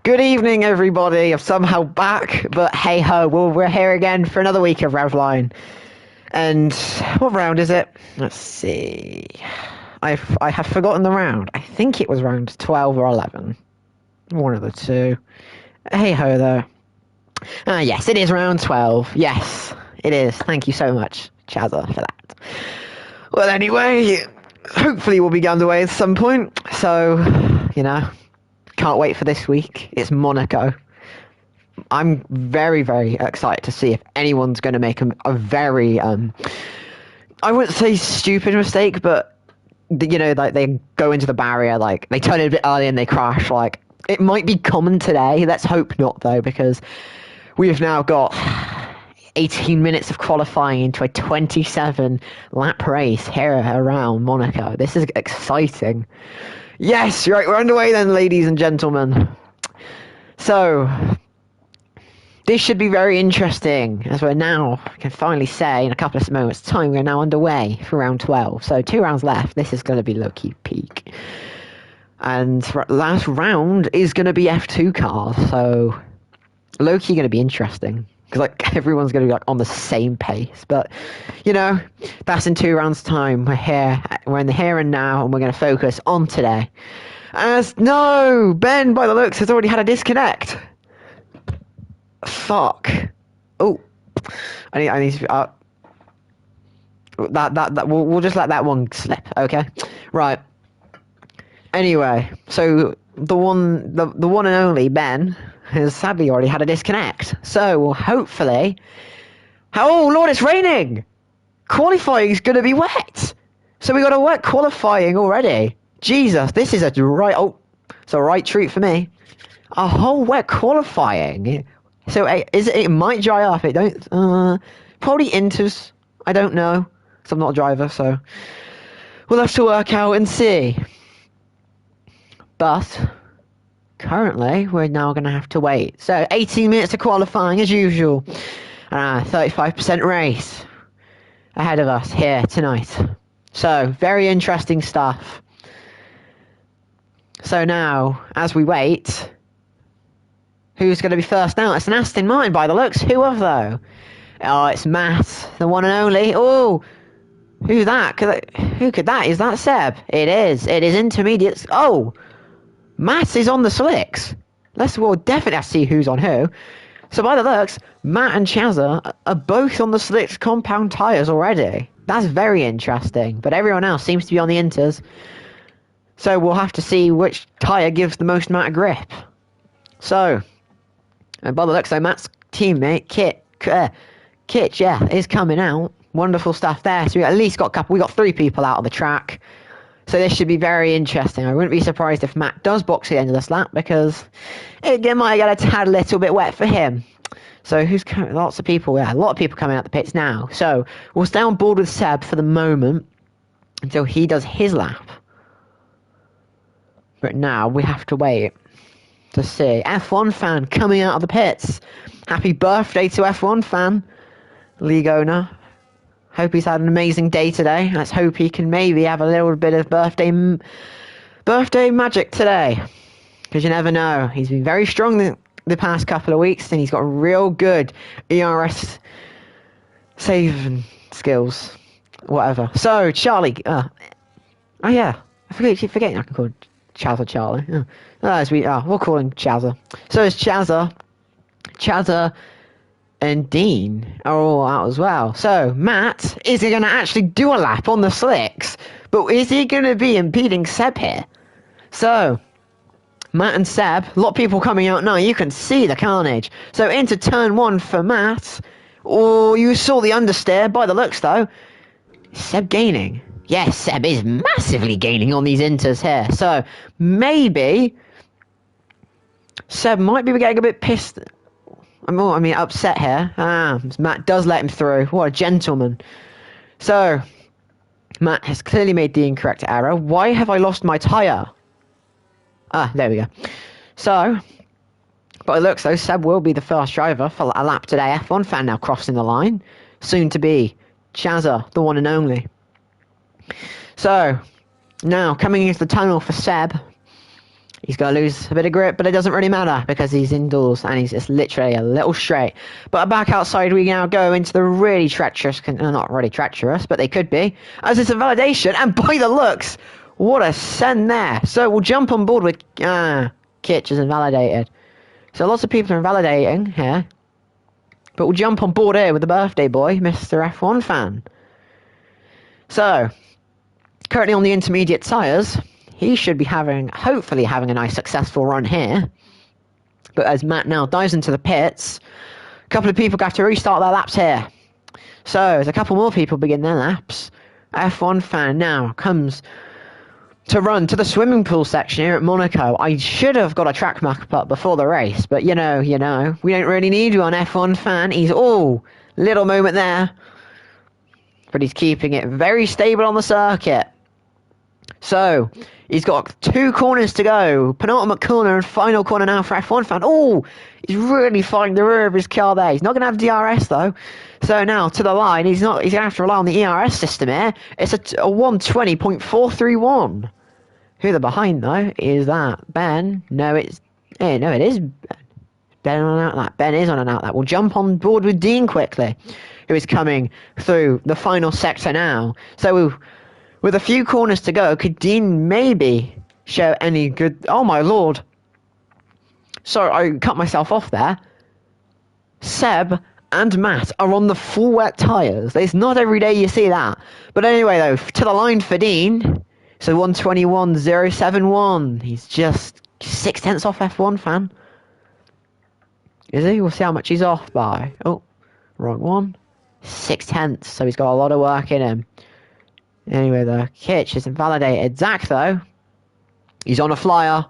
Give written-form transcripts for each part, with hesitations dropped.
Good evening, everybody. I'm somehow back, but hey ho, we're here again for another week of Revline. And what round is it? Let's see. I have forgotten the round. I think it was round 12 or 11. One of the two. Hey ho, though. Yes, it is round 12. Yes, it is. Thank you so much, Chazza, for that. Well, anyway, hopefully we'll be underway at some point. So, can't wait for this week. It's Monaco. I'm very, very excited to see if anyone's going to make a very, I wouldn't say stupid mistake, but, like they go into the barrier, like they turn it a bit early and they crash. Like, it might be common today. Let's hope not, though, because we've now got 18 minutes of qualifying into a 27 lap race here around Monaco. This is exciting. Yes, right, we're underway then, ladies and gentlemen. So, this should be very interesting, as we're now, I can finally say, in a couple of moments' time, we're now underway for round 12. So, 2 rounds left. This is going to be low-key peak. And last round is going to be F2 cars, so low-key going to be interesting. Because, everyone's going to be, on the same pace. But, that's in 2 rounds' time. We're in the here and now, and we're going to focus on today. No! Ben, by the looks, has already had a disconnect. Fuck. Oh. I need to... we'll just let that one slip, okay? Right. Anyway, so the one and only Ben has sadly already had a disconnect. So hopefully, oh Lord, it's raining. Qualifying's gonna be wet. So we got a wet qualifying already. Jesus, this is it's a right treat for me. A whole wet qualifying. So it might dry up. It don't. Probably inters. I don't know. So I'm not a driver, so we'll have to work out and see. But currently, we're now going to have to wait. So 18 minutes of qualifying as usual. 35% race ahead of us here tonight. So very interesting stuff. So now, as we wait, who's going to be first out? It's an Aston Martin by the looks. Who of though? Oh, it's Matt, the one and only. Oh, who's that? Who could that? Is that Seb? It is. It is intermediates. Oh, Matt is on the slicks. We'll definitely have to see who's on who. So by the looks, Matt and Chazza are both on the slicks compound tyres already. That's very interesting. But everyone else seems to be on the inters. So we'll have to see which tyre gives the most amount of grip. So, and by the looks, Matt's teammate, Kit, is coming out. Wonderful stuff there. So we at least got 3 people out on the track. So this should be very interesting. I wouldn't be surprised if Matt does box the end of this lap, because it might get a tad little bit wet for him. So who's coming? Lots of people. Yeah, a lot of people coming out the pits now. So we'll stay on board with Seb for the moment until he does his lap. But now we have to wait to see. F1 fan coming out of the pits. Happy birthday to F1 fan, league owner. Hope he's had an amazing day today. Let's hope he can maybe have a little bit of birthday magic today. Because you never know. He's been very strong the past couple of weeks, and he's got real good ERS saving skills. Whatever. So, Charlie. Oh yeah. I keep forgetting I can call Chazza Charlie. We'll call him Chazza. So it's Chazza and Dean are all out as well. So Matt, is he going to actually do a lap on the slicks? But is he going to be impeding Seb here? So Matt and Seb, a lot of people coming out now. You can see the carnage. So into turn 1 for Matt. Oh, you saw the understeer by the looks though. Seb gaining. Yes, Seb is massively gaining on these inters here. So maybe Seb might be getting a bit pissed. Upset here. Matt does let him through. What a gentleman. So, Matt has clearly made the incorrect error. Why have I lost my tyre? There we go. So, but it looks though Seb will be the first driver for a lap today. F1 fan now crossing the line. Soon to be Chazza, the one and only. So, now coming into the tunnel for Seb. He's going to lose a bit of grip, but it doesn't really matter because he's indoors and he's just literally a little straight. But back outside, we now go into the really treacherous, not really treacherous, but they could be, as it's a validation. And by the looks, what a send there. So we'll jump on board with Kitch is invalidated. So lots of people are invalidating here. But we'll jump on board here with the birthday boy, Mr. F1 fan. So, currently on the intermediate tyres. He should be hopefully having a nice successful run here. But as Matt now dives into the pits, a couple of people have to restart their laps here. So, as a couple more people begin their laps, F1 fan now comes to run to the swimming pool section here at Monaco. I should have got a track map up before the race, but you know, we don't really need one, F1 fan. He's little moment there. But he's keeping it very stable on the circuit. So, he's got 2 corners to go. Penultimate corner and final corner now for F1 fan. He's really fighting the rear of his car there. He's not going to have DRS though. So now to the line, he's going to have to rely on the ERS system here. It's a 120.431. Who they're behind though is that Ben? No, it is Ben. Ben on an outlet. Ben is on an outlet. We'll jump on board with Dean quickly, who is coming through the final sector now. So with a few corners to go, could Dean maybe show any good... Oh, my lord. Sorry, I cut myself off there. Seb and Matt are on the full wet tyres. It's not every day you see that. But anyway, though, to the line for Dean. So 121.071. He's just 0.6 off F1 fan. Is he? We'll see how much he's off by. Oh, wrong one. 0.6. So he's got a lot of work in him. Anyway, the Kitch is invalidated. Zach, though, he's on a flyer.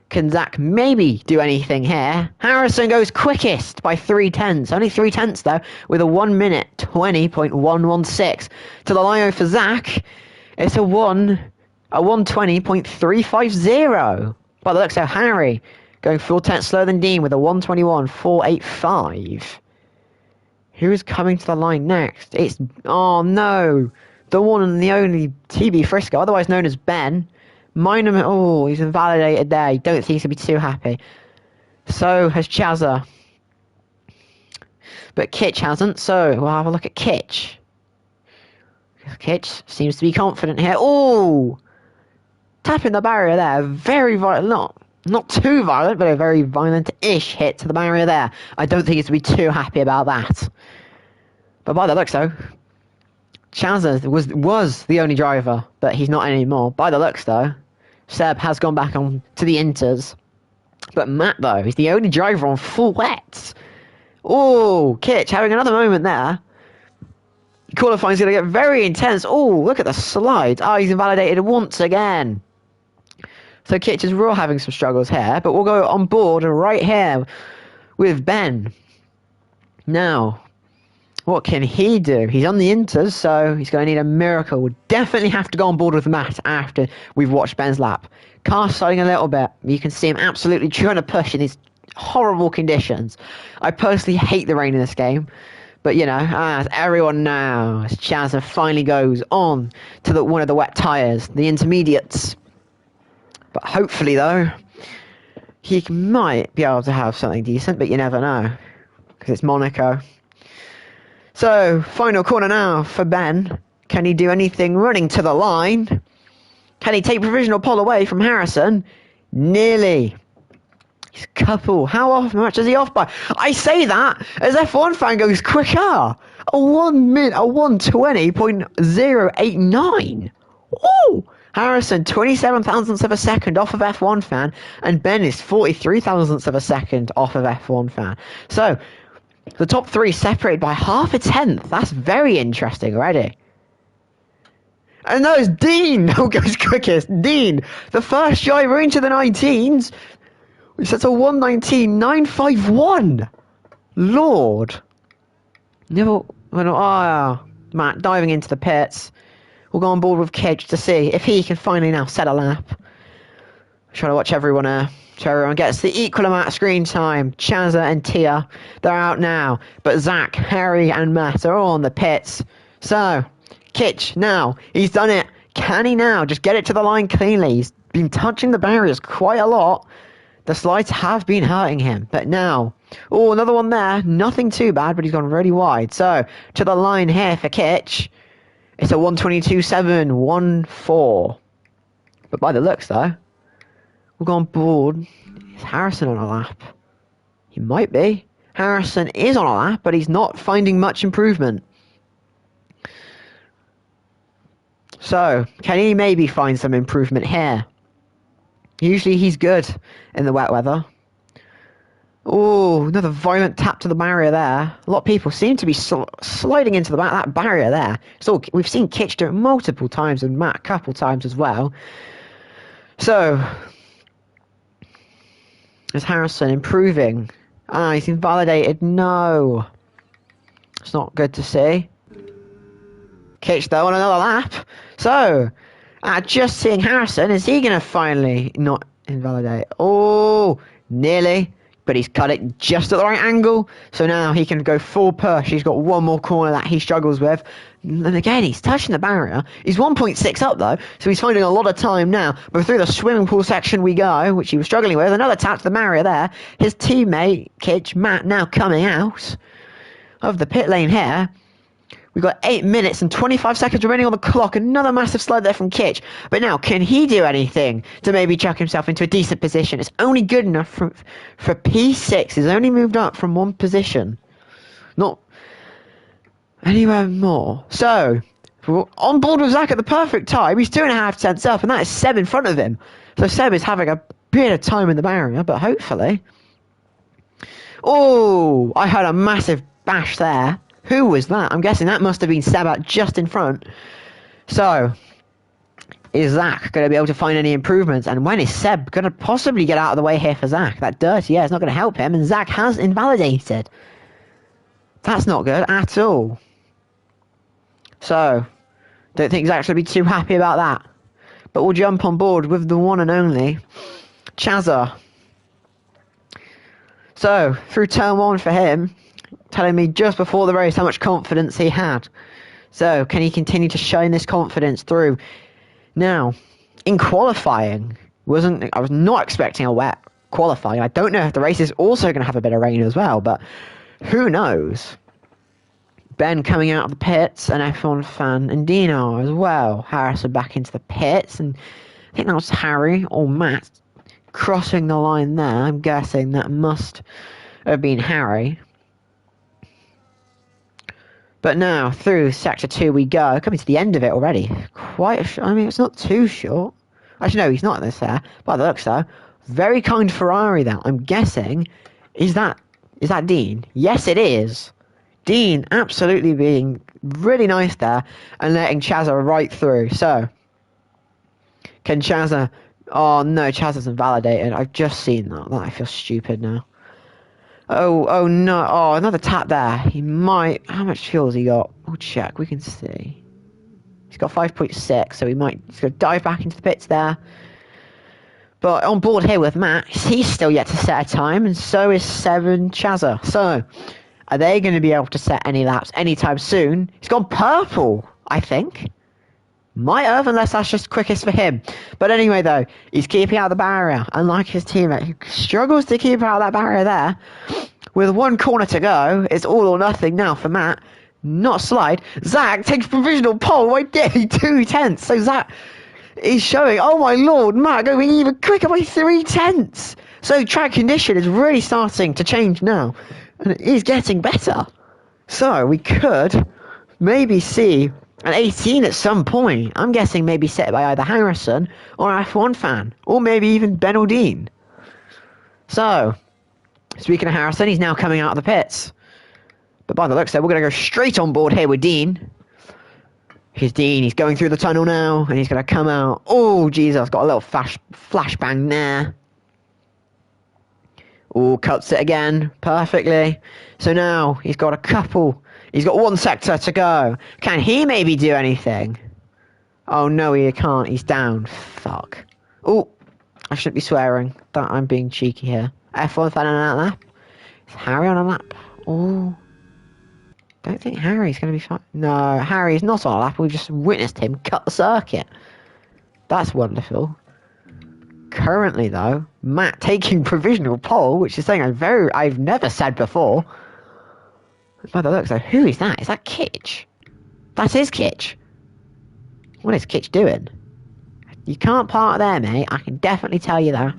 Can Zach maybe do anything here? Harrison goes quickest by 0.3. Only 0.3, though, with a 1 minute 20.116. To the line for Zach, it's a 120.350. By the looks of Harry, going 4/10 slower than Dean with a 121.485. Who is coming to the line next? It's... Oh, no. The one and the only TB Frisco, otherwise known as Ben. He's invalidated there. You don't think he's going to be too happy. So has Chazza. But Kitch hasn't, so we'll have a look at Kitch. Kitch seems to be confident here. Tapping the barrier there. Very violent. Not too violent, but a very violent-ish hit to the barrier there. I don't think he's going to be too happy about that. But by the looks, though, Chazza was the only driver, but he's not anymore. By the looks, though, Seb has gone back on to the Inters. But Matt, though, is the only driver on full wets. Kitch having another moment there. Qualifying's going to get very intense. Look at the slides. He's invalidated once again. So Kitch is real having some struggles here, but we'll go on board right here with Ben. Now, what can he do? He's on the Inters, so he's going to need a miracle. We'll definitely have to go on board with Matt after we've watched Ben's lap. Car sliding a little bit. You can see him absolutely trying to push in these horrible conditions. I personally hate the rain in this game. But, as everyone knows, Chazza finally goes on to one of the wet tyres, the intermediates. But hopefully, though, he might be able to have something decent, but you never know, because it's Monaco. So, final corner now for Ben. Can he do anything running to the line? Can he take provisional pole away from Harrison? Nearly. He's how much is he off by? I say that as F1 fan goes quicker. A 120.089. Harrison, 27 thousandths of a second off of F1 fan, and Ben is 43 thousandths of a second off of F1 fan. So, the top 3 separated by 0.5 That's very interesting already. And that is Dean who goes quickest. Dean, the first driver into the 19s, which sets a 119.951. Lord. Matt diving into the pits. We'll go on board with Kitch to see if he can finally now set a lap. Trying to watch everyone so everyone gets the equal amount of screen time. Chazza and Tia, they're out now. But Zach, Harry and Matt are all on the pits. So, Kitch now, he's done it. Can he now just get it to the line cleanly? He's been touching the barriers quite a lot. The slides have been hurting him. But now, oh, another one there. Nothing too bad, but he's gone really wide. So, to the line here for Kitch. It's a 1:22.714. But by the looks, though, we'll go on board. Is Harrison on a lap? He might be. Harrison is on a lap, but he's not finding much improvement. So, can he maybe find some improvement here? Usually he's good in the wet weather. Oh, another violent tap to the barrier there. A lot of people seem to be sliding into that barrier there. So we've seen Kitch do it multiple times and Matt a couple times as well. So, is Harrison improving? Ah, he's invalidated. No. It's not good to see. Kitch though on another lap. So, just seeing Harrison, is he going to finally not invalidate? Oh, nearly. But he's cut it just at the right angle. So now he can go full push. He's got one more corner that he struggles with. And again, he's touching the barrier. He's 1.6 up though. So he's finding a lot of time now. But through the swimming pool section we go, which he was struggling with. Another tap to the barrier there. His teammate, Kitch, Matt, now coming out of the pit lane here. We've got 8 minutes and 25 seconds remaining on the clock. Another massive slide there from Kitch. But now, can he do anything to maybe chuck himself into a decent position? It's only good enough for P6. He's only moved up from one position. Not anywhere more. So, we're on board with Zach at the perfect time. He's 2.5 tenths up, and that is Seb in front of him. So Seb is having a bit of time in the barrier, but hopefully... Oh, I had a massive bash there. Who was that? I'm guessing that must have been Seb out just in front. So, is Zach going to be able to find any improvements? And when is Seb going to possibly get out of the way here for Zach? That dirty, yeah, it's not going to help him. And Zach has invalidated. That's not good at all. So, don't think Zach's going to be too happy about that. But we'll jump on board with the one and only Chazza. So, through turn 1 for him, telling me just before the race how much confidence he had. So, can he continue to shine this confidence through? Now, in qualifying, I was not expecting a wet qualifying. I don't know if the race is also going to have a bit of rain as well, but who knows? Ben coming out of the pits, an F1 fan, and Dino as well. Harrison back into the pits, and I think that was Harry or Matt crossing the line there. I'm guessing that must have been Harry. But now, through Sector 2 we go. Coming to the end of it already. I mean, it's not too short. Actually, no, he's not this there. By the looks, though. Very kind Ferrari, that. I'm guessing. Is that Dean? Yes, it is. Dean absolutely being really nice there and letting Chazza right through. So, can Chazza... Oh, no, Chazza's invalidated. I've just seen that. I feel stupid now. Oh no, oh, another tap there. He might, how much fuel has he got? We'll check, we can see. He's got 5.6, so he's going to dive back into the pits there. But on board here with Matt, he's still yet to set a time, and so is 7 Chazza. So, are they going to be able to set any laps anytime soon? He's gone purple, I think. Might have, unless that's just quickest for him. But anyway, though, he's keeping out the barrier. Unlike his teammate, who struggles to keep out that barrier there. With 1 corner to go, it's all or nothing now for Matt. Not slide. Zach takes provisional pole by 2 tenths. So Zach is showing, oh my lord, Matt going even quicker by 3 tenths. So track condition is really starting to change now. And it is getting better. So we could maybe see... an 18 at some point. I'm guessing maybe set by either Harrison or an F1 fan. Or maybe even Ben or Dean. So, speaking of Harrison, he's now coming out of the pits. But by the looks of it, we're going to go straight on board here with Dean. Here's Dean. He's going through the tunnel now. And he's going to come out. Oh, Jesus. Got a little flashbang there. Oh, cuts it again. Perfectly. So now, he's got a couple... He's got 1 sector to go. Can he maybe do anything? Oh, no, he can't. He's down. Fuck. Oh, I shouldn't be swearing. I'm being cheeky here. F1 fan on that lap. Is Harry on a lap? Oh. don't think Harry's going to be fine. No, Harry's not on a lap. We've just witnessed him cut the circuit. That's wonderful. Currently, though, Matt taking provisional pole, which is something I've never said before. By the looks, though, who is that? Is that Kitch? That is Kitch. What is Kitch doing? You can't park there, mate. I can definitely tell you that.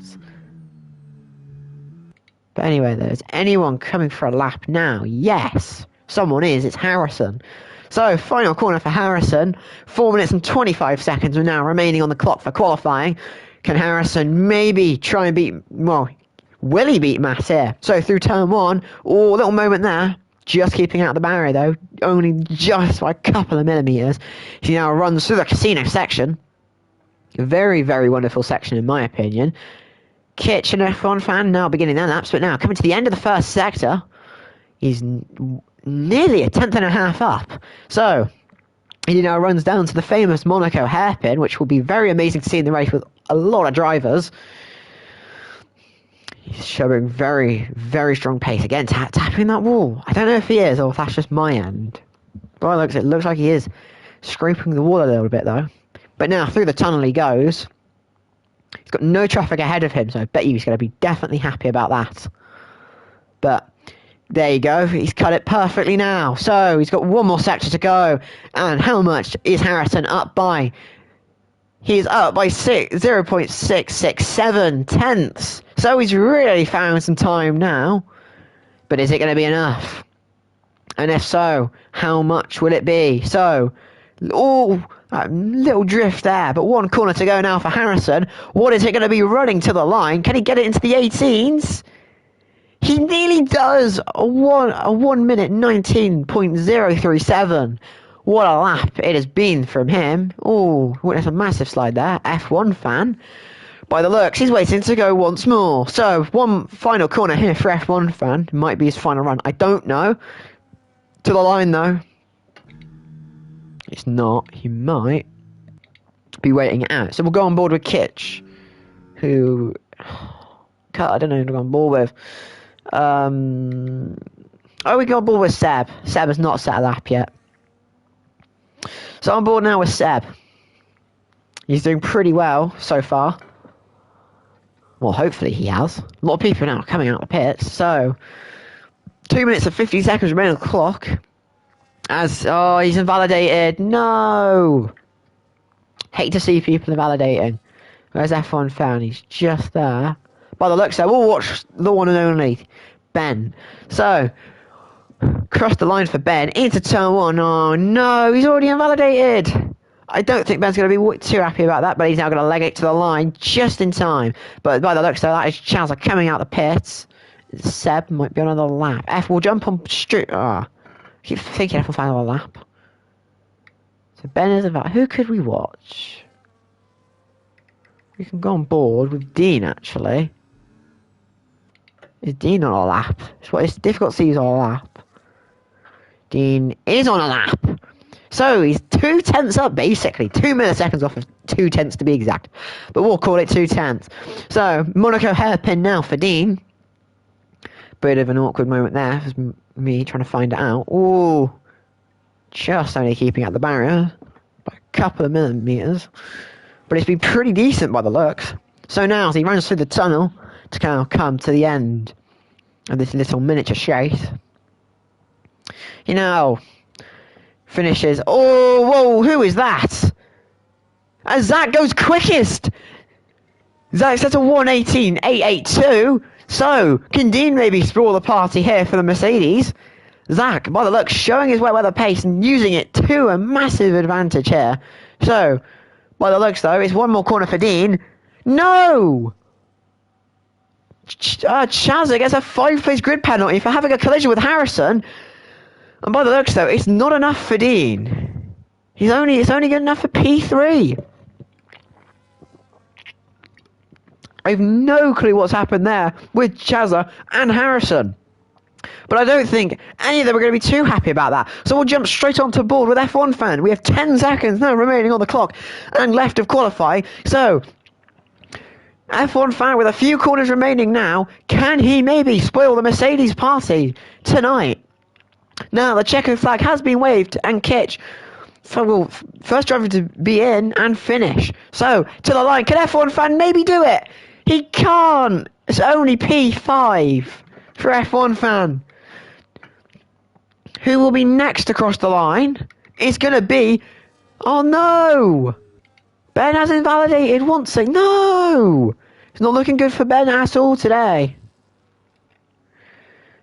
But anyway, there's anyone coming for a lap now? Yes, someone is. It's Harrison. So, final corner for Harrison. 4 minutes and 25 seconds are now remaining on the clock for qualifying. Can Harrison maybe try and beat... Well, will he beat Matt here? So, through turn 1. Oh, little moment there. Just keeping out the barrier, though. Only just by a couple of millimetres. He now runs through the casino section. A very, very wonderful section, in my opinion. Kitch, an F1 fan, now beginning their laps, but now coming to the end of the first sector, he's nearly a tenth and a half up. So, he now runs down to the famous Monaco hairpin, which will be very amazing to see in the race with a lot of drivers. He's showing very, very strong pace. Again, tapping that wall. I don't know if he is, or if that's just my end. But it looks like he is scraping the wall a little bit, though. But now, through the tunnel he goes. He's got no traffic ahead of him, so I bet you he's going to be definitely happy about that. But there you go. He's cut it perfectly now. So he's got one more sector to go. And how much is Harrison up by? He's up by 0.667 tenths. So he's really found some time now. But is it going to be enough? And if so, how much will it be? So, a little drift there, but one corner to go now for Harrison. What is it going to be running to the line? Can he get it into the 18s? He nearly does. A 1 minute 19.037. What a lap it has been from him. Oh, witness a massive slide there. F1 fan. By the looks, he's waiting to go once more. So, one final corner here for F1 fan. Might be his final run. I don't know. To the line, though. It's not. He might be waiting it out. So we'll go on board with Kitch, who... God, I don't know who to go on board with. We go on board with Seb. Seb has not set a lap yet. So on board now with Seb. He's doing pretty well so far. Well, hopefully he has. A lot of people now are coming out of the pits. So, 2 minutes and 50 seconds remaining on the clock. He's invalidated. No! Hate to see people invalidating. Where's F1 fan? He's just there. By the looks there, we'll watch the one and only Ben. So, cross the line for Ben into turn 1. Oh no, he's already invalidated. I don't think Ben's going to be too happy about that, but he's now going to leg it to the line just in time. But by the looks there, that is Chazza coming out the pits. Seb might be on another lap. F will jump on straight. I keep thinking F will find another lap. So Ben is about. Who could we watch? We can go on board with Dean, actually. Is Dean on a lap? It's difficult to see who's on a lap. Dean is on a lap. So he's 2 tenths up, basically. 2 milliseconds off of 2 tenths to be exact. But we'll call it 2 tenths. So, Monaco hairpin now for Dean. Bit of an awkward moment there. For me trying to find it out. Ooh. Just only keeping at the barrier. By a couple of millimeters. But it's been pretty decent by the looks. So now, as he runs through the tunnel to kind of come to the end of this little miniature chase. You know... Finishes. Oh, whoa, who is that? And Zach goes quickest. Zach sets a 1:18.882. So, can Dean maybe sprawl the party here for the Mercedes? Zach, by the looks, showing his wet weather pace and using it to a massive advantage here. So, by the looks though, it's one more corner for Dean. No! Chazza gets a 5-place grid penalty for having a collision with Harrison. And by the looks, though, it's not enough for Dean. It's only good enough for P3. I have no clue what's happened there with Chazza and Harrison. But I don't think any of them are going to be too happy about that. So we'll jump straight onto board with F1 fan. We have 10 seconds now remaining on the clock and left of qualifying. So, F1 fan with a few corners remaining now. Can he maybe spoil the Mercedes party tonight? Now the checkered flag has been waved, and Kitch, first driver to be in and finish. So, to the line, can F1 fan maybe do it? He can't! It's only P5 for F1 fan. Who will be next across the line? It's going to be... Oh no! Ben has invalidated once. No! It's not looking good for Ben at all today.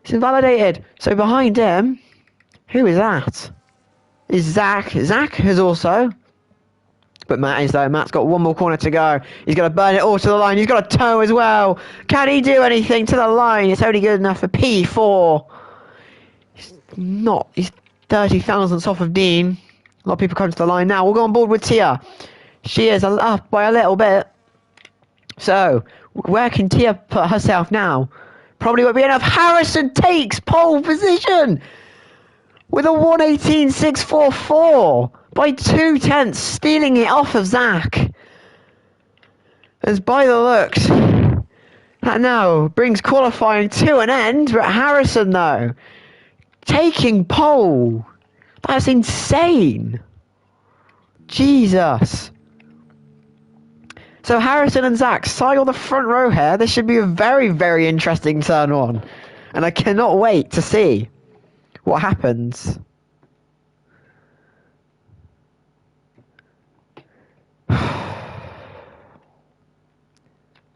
It's invalidated. So behind him, who is that? Is Zach. Zach has also. But Matt is though. Matt's got one more corner to go. He's got to burn it all to the line. He's got a toe as well. Can he do anything to the line? It's only good enough for P4. He's 30 thousandths off of Dean. A lot of people come to the line now. We'll go on board with Tia. She is up by a little bit. So, where can Tia put herself now? Probably won't be enough. Harrison takes pole position with a 1:18.644 by 2/10, stealing it off of Zach. As by the looks, that now brings qualifying to an end. But Harrison, though, taking pole. That's insane. Jesus. So Harrison and Zach side on the front row here. This should be a very, very interesting turn one. And I cannot wait to see what happens.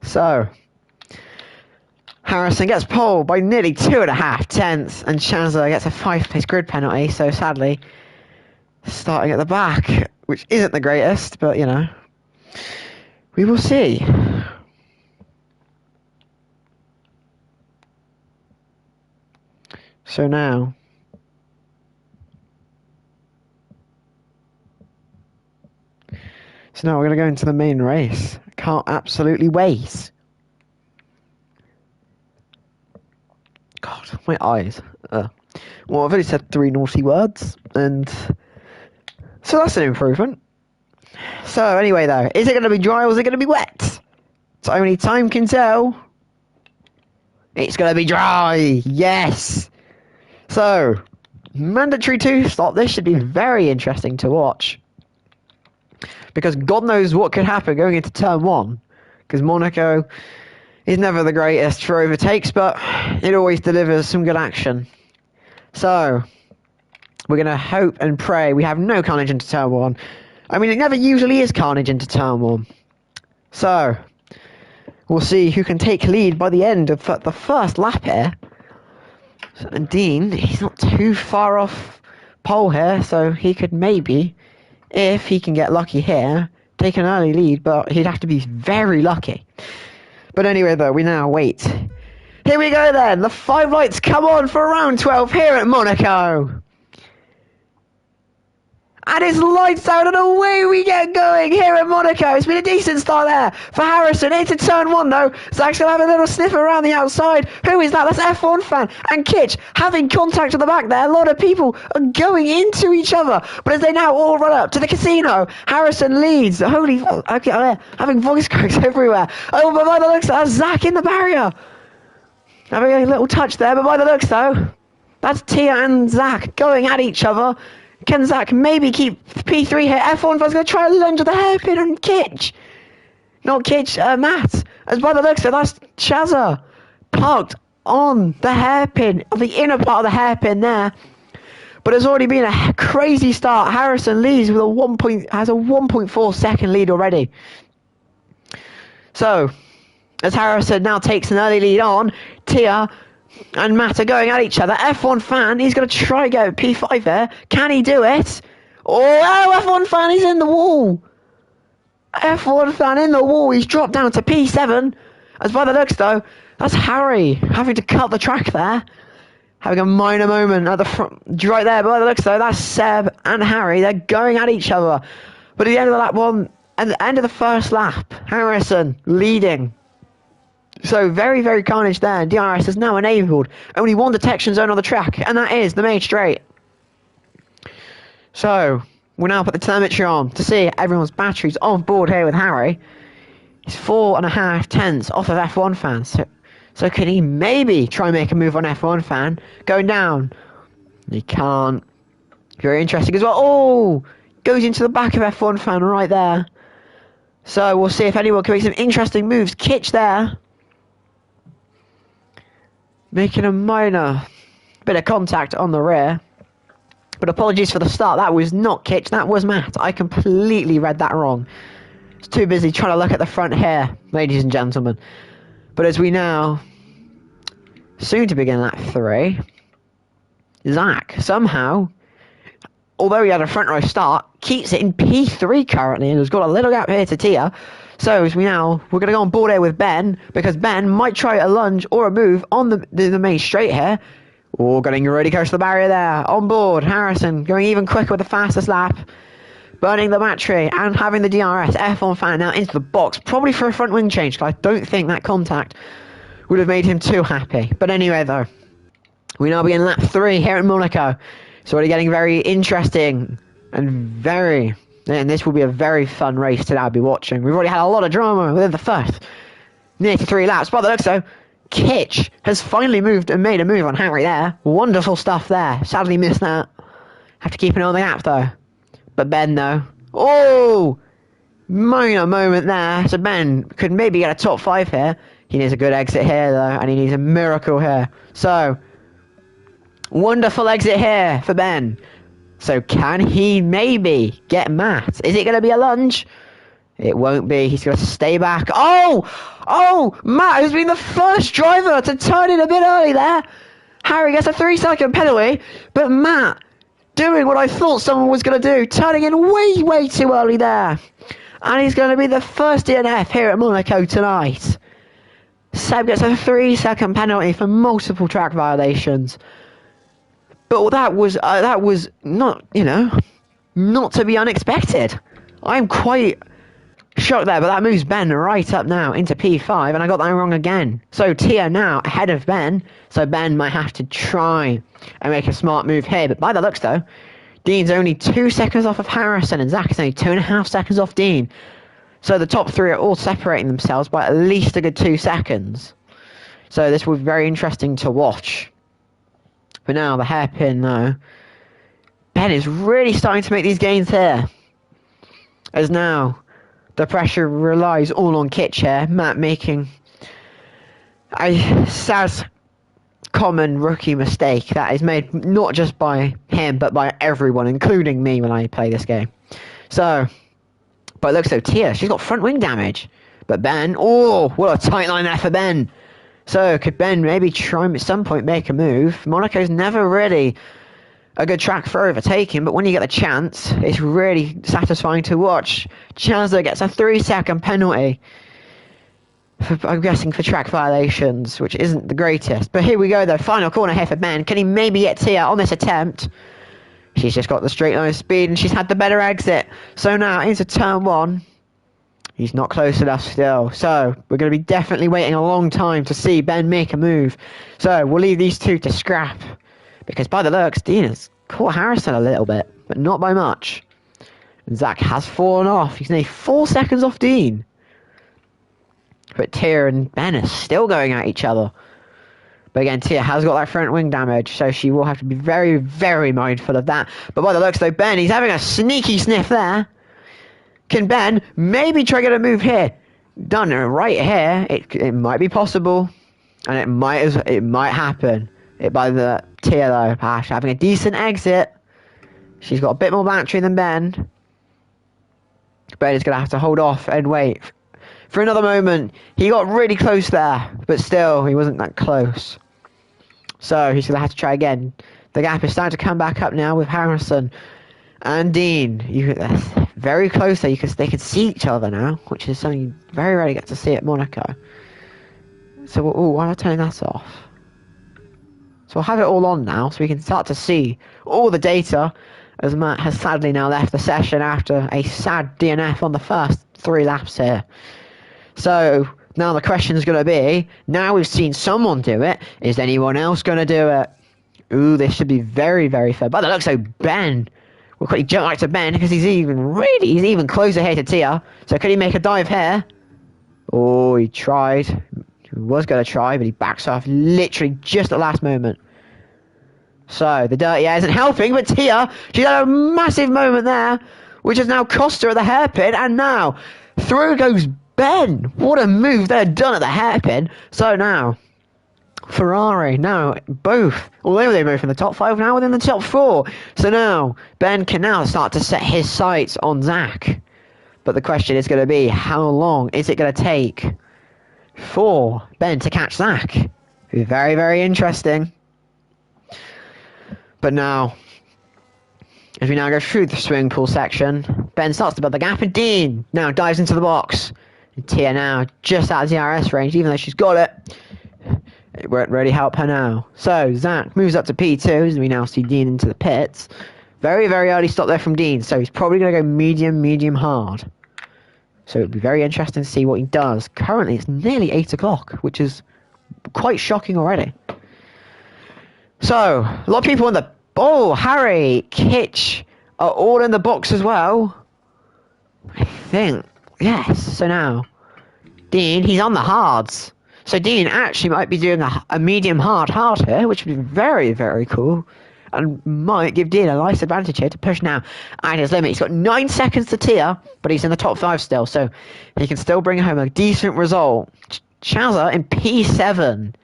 So, Harrison gets pole by nearly 2.5 tenths, and Chandler gets a 5-place grid penalty, so sadly, starting at the back, which isn't the greatest, but, you know, we will see. So now, we're going to go into the main race. I can't absolutely wait. God, my eyes. Well, I've only said 3 naughty words, and so that's an improvement. So anyway, though, is it going to be dry or is it going to be wet? So only time can tell. It's going to be dry. Yes. So mandatory 2-stop. This should be very interesting to watch, because God knows what could happen going into turn 1. Because Monaco is never the greatest for overtakes, but it always delivers some good action. So, we're going to hope and pray we have no carnage into turn 1. I mean, it never usually is carnage into turn 1. So, we'll see who can take lead by the end of the first lap here. And Dean, he's not too far off pole here, so he could maybe, if he can get lucky here, take an early lead, but he'd have to be very lucky. But anyway, though, we now wait. Here we go, then. The 5 lights come on for round 12 here at Monaco. And it's lights out and away we get going here at Monaco. It's been a decent start there for Harrison. Into turn 1, though. Zach's going to have a little sniffer around the outside. Who is that? That's F1 fan. And Kitch having contact at the back there. A lot of people are going into each other. But as they now all run up to the casino, Harrison leads. Holy... Okay, having voice cracks everywhere. Oh, but by the looks, that's Zach in the barrier. Having a little touch there, but by the looks, though, that's Tia and Zach going at each other. Can Zach maybe keep P3 here? F1 fan's going to try a lunge of the hairpin on Kitch. Not Kitch, Matt. As by the looks of it, that's Chazza parked on the hairpin, on the inner part of the hairpin there. But it's already been a crazy start. Harrison leads with has a 1.4 second lead already. So, as Harrison now takes an early lead on, Tia and Matt are going at each other. F1 fan, he's going to try and get P5 there. Can he do it? Oh, F1 fan, he's in the wall. F1 fan in the wall. He's dropped down to P7. As by the looks, though, that's Harry having to cut the track there. Having a minor moment at the front. Right there, by the looks, though, that's Seb and Harry. They're going at each other. But at the end of the lap one, at the end of the first lap, Harrison leading. So very, very carnage there. DRS is now enabled. Only one detection zone on the track, and that is the main straight. So we'll now put the telemetry on to see everyone's batteries on board here with Harry. He's 4.5 tenths off of F1 fan. So can he maybe try and make a move on F1 fan? Going down He can't. Very interesting as well. Oh! Goes into the back of F1 fan right there. So we'll see if anyone can make some interesting moves. Kitch there. Making a minor bit of contact on the rear. But apologies for the start. That was not Kitch. That was Matt. I completely read that wrong. I was too busy trying to look at the front here, ladies and gentlemen. But as we now soon to begin lap 3, Zach somehow, although he had a front row start, keeps it in P3 currently and has got a little gap here to Tia. So as we're going to go on board here with Ben, because Ben might try a lunge or a move on the main straight here. Oh, getting really close to the barrier there. On board, Harrison going even quicker with the fastest lap. Burning the battery and having the DRS F1 fan now into the box, probably for a front wing change, because I don't think that contact would have made him too happy. But anyway though, we now begin lap 3 here in Monaco. It's already getting very interesting and this will be a very fun race to now be watching. We've already had a lot of drama within the first nearly 3 laps. By the looks though, Kitch has finally moved and made a move on Harry there. Wonderful stuff there. Sadly missed that. Have to keep an eye on the gap though. But Ben though, oh, minor moment there. So Ben could maybe get a top 5 here. He needs a good exit here though, and he needs a miracle here. So, wonderful exit here for Ben. So can he maybe get Matt? Is it going to be a lunge? It won't be. He's going to stay back. Oh, Matt has been the first driver to turn in a bit early there. Harry gets a 3-second penalty, but Matt doing what I thought someone was going to do, turning in way too early there. And he's going to be the first DNF here at Monaco tonight. Seb gets a 3-second penalty for multiple track violations. But that was not, not to be unexpected. I'm quite shocked there, but that moves Ben right up now into P5, and I got that wrong again. So Tia now ahead of Ben, so Ben might have to try and make a smart move here. But by the looks though, Dean's only 2 seconds off of Harrison, and Zach is only 2.5 seconds off Dean. So the top 3 are all separating themselves by at least a good 2 seconds. So this will be very interesting to watch. But now the hairpin though, Ben is really starting to make these gains here. As now the pressure relies all on Kitch here. Matt making a sad, common rookie mistake that is made not just by him but by everyone, including me when I play this game. So, but it looks so Tia, she's got front wing damage. But Ben, oh, what a tight line there for Ben. So, could Ben maybe try at some point make a move? Monaco's never really a good track for overtaking, but when you get the chance, it's really satisfying to watch. Chazza gets a 3-second penalty, I'm guessing for track violations, which isn't the greatest. But here we go though, final corner here for Ben. Can he maybe get Tia on this attempt? She's just got the straight line speed and she's had the better exit. So now into turn 1. He's not close enough still. So we're going to be definitely waiting a long time to see Ben make a move. So we'll leave these two to scrap. Because by the looks, Dean has caught Harrison a little bit, but not by much. And Zach has fallen off. He's nearly 4 seconds off Dean. But Tia and Ben are still going at each other. But again, Tia has got that front wing damage, so she will have to be very, very mindful of that. But by the looks though, Ben, he's having a sneaky sniff there. Can Ben maybe try to get a move here? Done right here. It might be possible, and it might happen. By the Tia though, Ash having a decent exit. She's got a bit more battery than Ben. Ben is gonna have to hold off and wait for another moment. He got really close there, but still he wasn't that close. So he's gonna have to try again. The gap is starting to come back up now with Harrison and Dean. Very close there, they can see each other now, which is something you very rarely get to see at Monaco. So, why am I turning that off? So we'll have it all on now, so we can start to see all the data, as Matt has sadly now left the session after a sad DNF on the first 3 laps here. So, now the question is going to be, now we've seen someone do it, is anyone else going to do it? Ooh, this should be very, very fair. By the looks like Ben, we'll quickly jump right to Ben, because he's even closer here to Tia. So could he make a dive here? Oh, he tried. He was going to try, but he backs off literally just at the last moment. So, the dirty air isn't helping, but Tia, she's had a massive moment there, which has now cost her at the hairpin, and now, through goes Ben. What a move they're done at the hairpin. So now, Ferrari, now, both, although they move from the top 5, now within the top 4. So now, Ben can now start to set his sights on Zach. But the question is going to be, how long is it going to take for Ben to catch Zach? It'll be very, very interesting. But now, as we now go through the swimming pool section, Ben starts to build the gap, and Dean now dives into the box. And Tia now just out of DRS range, even though she's got it. It won't really help her now. So Zach moves up to P2, as we now see Dean into the pits. Very, very early stop there from Dean, so he's probably going to go medium, hard. So it'll be very interesting to see what he does. Currently, it's nearly 8 o'clock, which is quite shocking already. So, a lot of people in the... Oh, Harry, Kitch are all in the box as well. I think. Yes. So now, Dean, he's on the hards. So Dean actually might be doing a medium hard here, which would be very, very cool. And might give Dean a nice advantage here to push now at his limit. He's got 9 seconds to Tia, but he's in the top 5 still. So he can still bring home a decent result. Chazza in P7. And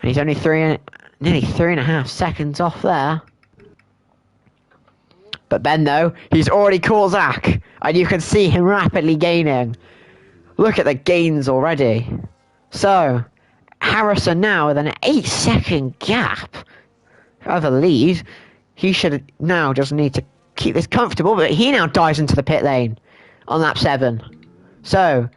he's only nearly 3.5 seconds off there. But Ben, though, he's already caught Zach, and you can see him rapidly gaining. Look at the gains already. So, Harrison now with an 8-second gap of a lead. He should now just need to keep this comfortable, but he now dives into the pit lane on lap 7. So,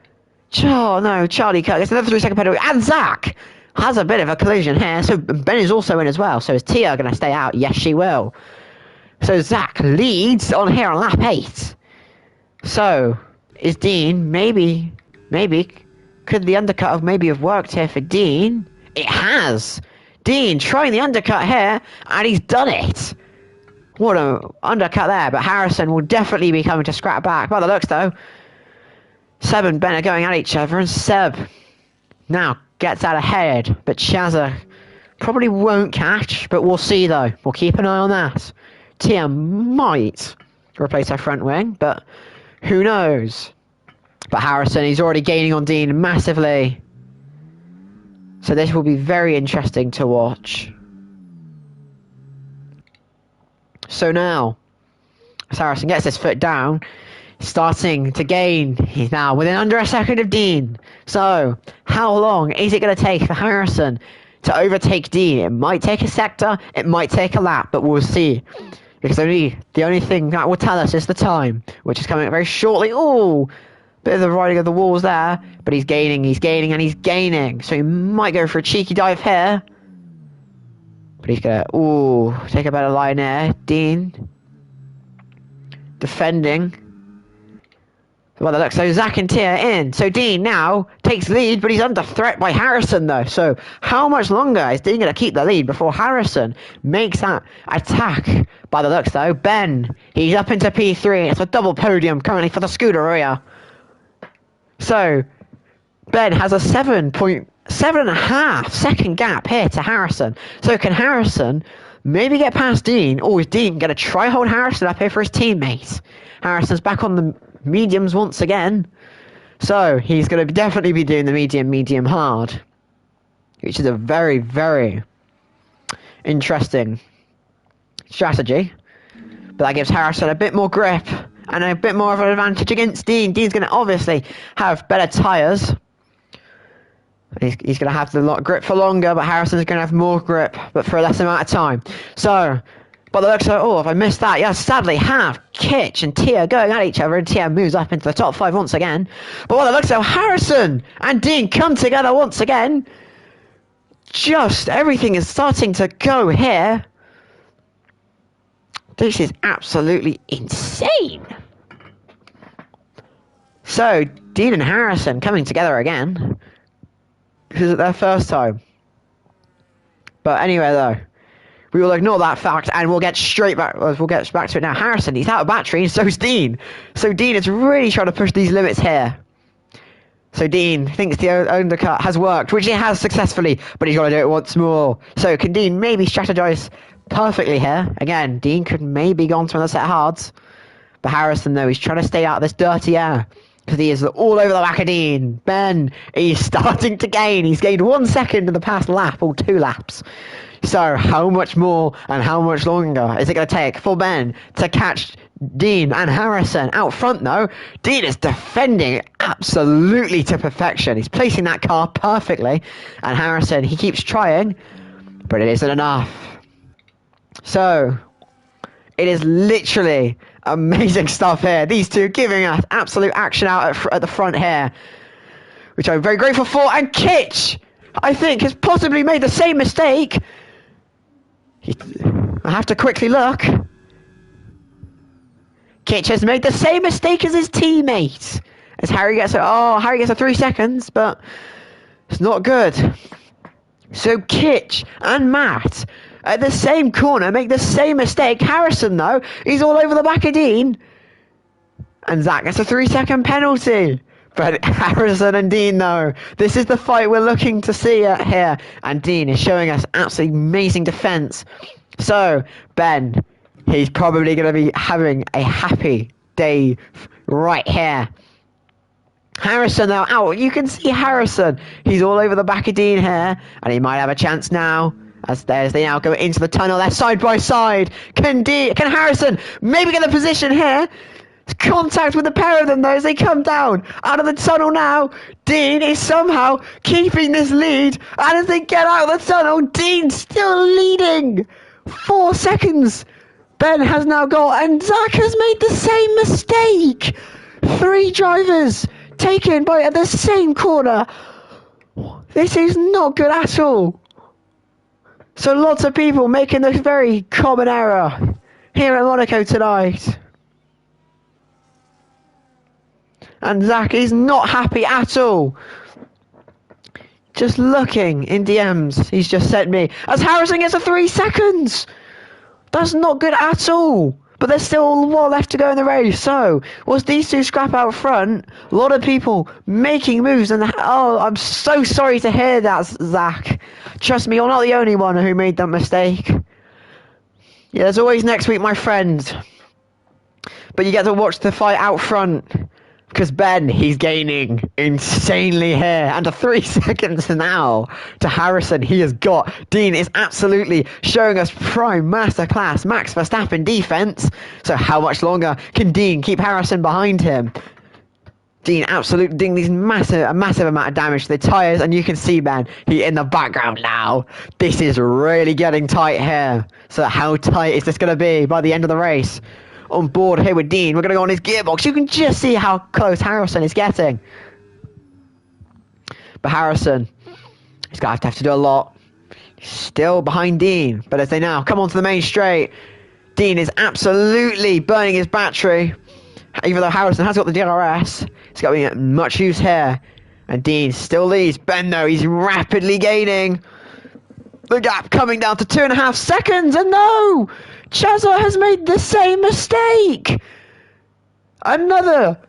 Charlie Kirk gets another 3-second penalty, and Zach has a bit of a collision here, so Ben is also in as well. So is Tia going to stay out? Yes, she will. So Zach leads on here on lap 8. So, is Dean, maybe, could the undercut have worked here for Dean? It has. Dean trying the undercut here, and he's done it. What an undercut there, but Harrison will definitely be coming to scrap back. By the looks, though, Seb and Ben are going at each other, and Seb now gets out ahead, but Chazza probably won't catch, but we'll see though. We'll keep an eye on that. Tia might replace her front wing, but who knows? But Harrison, he's already gaining on Dean massively. So this will be very interesting to watch. So now, as Harrison gets his foot down, starting to gain. He's now within under a second of Dean. So, how long is it going to take for Harrison to overtake Dean? It might take a sector, it might take a lap, but we'll see. Because the only thing that will tell us is the time, which is coming up very shortly. Ooh, bit of the riding of the walls there, but he's gaining, and he's gaining. So he might go for a cheeky dive here. But he's going to, take a better line there. Dean defending. Well, look, so Zach and Tia in. So Dean now takes lead, but he's under threat by Harrison, though. So how much longer is Dean going to keep the lead before Harrison makes that attack? By the looks, though, Ben, he's up into P3. It's a double podium currently for the Scuderia. So Ben has a 7.5 second gap here to Harrison. So can Harrison maybe get past Dean, or is Dean going to try hold Harrison up here for his teammates? Harrison's back on the mediums once again, so he's going to definitely be doing the medium hard, which is a very, very interesting strategy. But that gives Harrison a bit more grip and a bit more of an advantage against Dean. Dean's going to obviously have better tyres. He's going to have the grip for longer, but Harrison's going to have more grip, but for a less amount of time. So, by the looks of if I missed that, yeah, sadly have Kitch and Tia going at each other, and Tia moves up into the top 5 once again. But by the looks of Harrison and Dean come together once again. Just everything is starting to go here. This is absolutely insane. So, Dean and Harrison coming together again. This is their first time. But anyway, though, we will ignore that fact, and we'll get straight back. We'll get back to it now. Harrison, he's out of battery, and so's Dean. So Dean is really trying to push these limits here. So Dean thinks the undercut has worked, which it has successfully, but he's got to do it once more. So can Dean maybe strategize perfectly here? Again, Dean could maybe go on to another set of hards. But Harrison, though, he's trying to stay out of this dirty air. Because he is all over the back of Dean. Ben, he's starting to gain. He's gained 1 second in the past lap, or 2 laps. So how much more and how much longer is it going to take for Ben to catch Dean and Harrison? Out front, though, Dean is defending absolutely to perfection. He's placing that car perfectly. And Harrison, he keeps trying, but it isn't enough. So it is literally amazing stuff here. These two giving us absolute action out at the front here, which I'm very grateful for. And Kitch, I think, has possibly made the same mistake. I have to quickly look. Kitch has made the same mistake as his teammate. As Harry gets a 3 seconds, but it's not good. So Kitch and Matt at the same corner make the same mistake. Harrison, though, he's all over the back of Dean. And Zach gets a 3-second penalty. But Harrison and Dean, though, this is the fight we're looking to see here. And Dean is showing us absolutely amazing defense. So, Ben, he's probably going to be having a happy day right here. Harrison now out. You can see Harrison. He's all over the back of Dean here. And he might have a chance now. As they now go into the tunnel. They're side by side. Can Harrison maybe get a position here? Contact with the pair of them, though, as they come down out of the tunnel now. Dean is somehow keeping this lead. And as they get out of the tunnel, Dean's still leading. 4 seconds. Ben has now got, and Zach has made the same mistake. 3 drivers taken by at the same corner. This is not good at all. So lots of people making this very common error here at Monaco tonight. And Zach is not happy at all. Just looking in DMs, he's just sent me, as Harrison gets a 3 seconds. That's not good at all. But there's still more left to go in the race. So, was these two scrap out front? A lot of people making moves. And oh, I'm so sorry to hear that, Zach. Trust me, you're not the only one who made that mistake. Yeah, there's always next week, my friend. But you get to watch the fight out front. Because Ben, he's gaining insanely here. And a 3 seconds now to Harrison. He has got. Dean is absolutely showing us prime masterclass Max Verstappen defense. So how much longer can Dean keep Harrison behind him? Dean absolutely doing these a massive amount of damage to the tyres. And you can see, Ben, he in the background now. This is really getting tight here. So how tight is this going to be by the end of the race? On board here with Dean, we're going to go on his gearbox. You can just see how close Harrison is getting. But Harrison, he's going to have to do a lot. He's still behind Dean. But as they now come onto the main straight, Dean is absolutely burning his battery. Even though Harrison has got the DRS, he's got to be much use here. And Dean still leads. Ben, though, he's rapidly gaining. The gap coming down to 2.5 seconds. And no! Chazza has made the same mistake. Another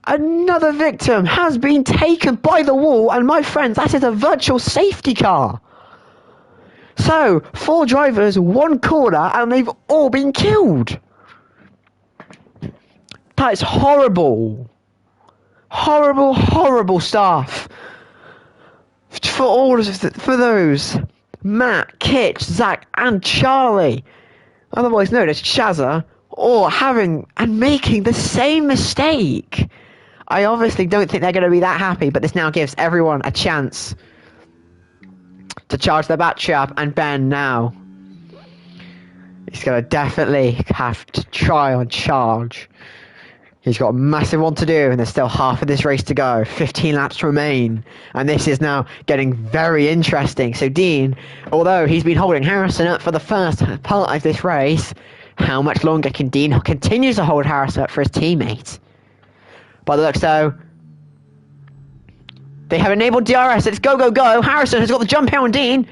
victim has been taken by the wall, and my friends, that is a virtual safety car. So 4 drivers, 1 corner, and they've all been killed. That is horrible. Horrible stuff. For those Matt, Kitch, Zach, and Charlie, otherwise known as Chazza, or having and making the same mistake. I obviously don't think they're going to be that happy, but this now gives everyone a chance to charge their battery up. And Ben now, he's going to definitely have to try and charge. He's got a massive one to do, and there's still half of this race to go. 15 laps to remain. And this is now getting very interesting. So Dean, although he's been holding Harrison up for the first part of this race, how much longer can Dean continue to hold Harrison up for his teammate? By the looks, though, they have enabled DRS. It's go, go, go. Harrison has got the jump here on Dean.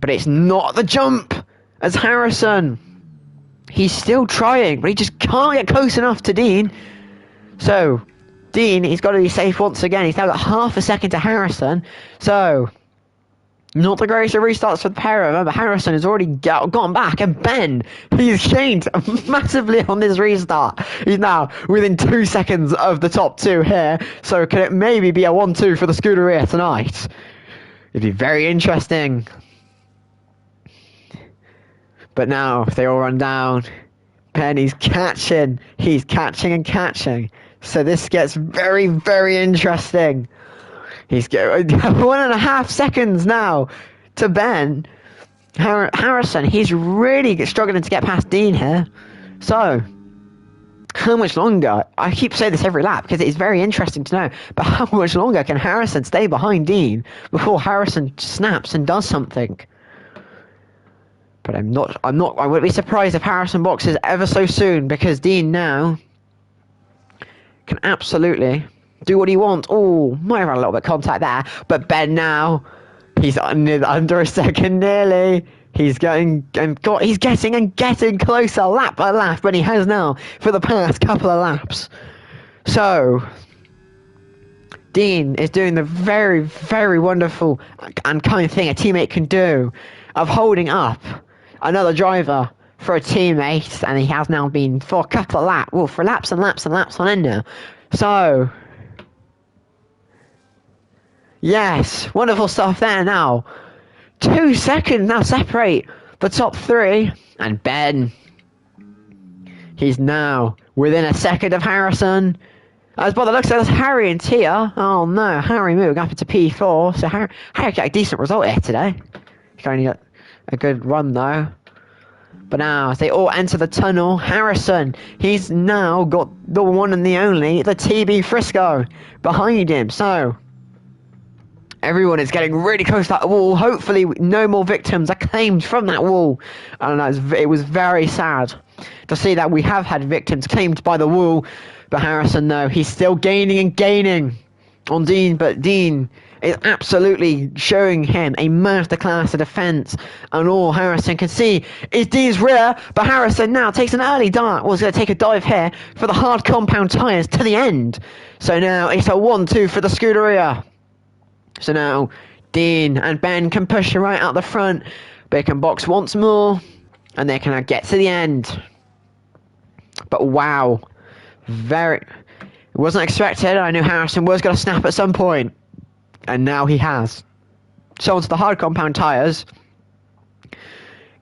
But it's not the jump as Harrison. He's still trying, but he just can't get close enough to Dean. So, Dean, he's got to be safe once again. He's now got half a second to Harrison. So, not the greatest of restarts for the pair. Remember, Harrison has already gone back, and Ben, he's changed massively on this restart. He's now within 2 seconds of the top two here. So, can it maybe be a 1-2 for the Scuderia tonight? It'd be very interesting. But now, if they all run down, Ben, he's catching and catching. So this gets very, very interesting. He's going 1.5 seconds now to Ben. Harrison, he's really struggling to get past Dean here. So, how much longer? I keep saying this every lap because it's very interesting to know. But how much longer can Harrison stay behind Dean before Harrison snaps and does something? But I wouldn't be surprised if Harrison boxes ever so soon, because Dean now can absolutely do what he wants. Oh, might have had a little bit of contact there. But Ben now, he's under a second nearly. He's getting closer lap by lap, but he has now for the past couple of laps. So, Dean is doing the very, very wonderful and kind thing a teammate can do of holding up another driver for a teammate, and he has now been for a couple of laps, well, for laps and laps and laps on end now. So, yes, wonderful stuff there now. 2 seconds now separate the top three, and Ben, he's now within a second of Harrison. As by the looks of it, Harry and Tia. Oh no, Harry moving up into P4, so Harry got a decent result here today. He only got a good run though. But now, as they all enter the tunnel, Harrison, he's now got the one and the only, the TB Frisco, behind him. So, everyone is getting really close to that wall. Hopefully, no more victims are claimed from that wall. And it was very sad to see that we have had victims claimed by the wall. But Harrison, though, he's still gaining and gaining on Dean. But Dean is absolutely showing him a masterclass of defence, and all Harrison can see is Dean's rear. But Harrison now takes an early dive. Well, he's going to take a dive here for the hard compound tyres to the end. So now it's a 1-2 for the Scuderia. So now Dean and Ben can push right out the front. They can box once more, and they can get to the end. But wow, it wasn't expected. I knew Harrison was going to snap at some point. And now he has. So onto the hard compound tyres.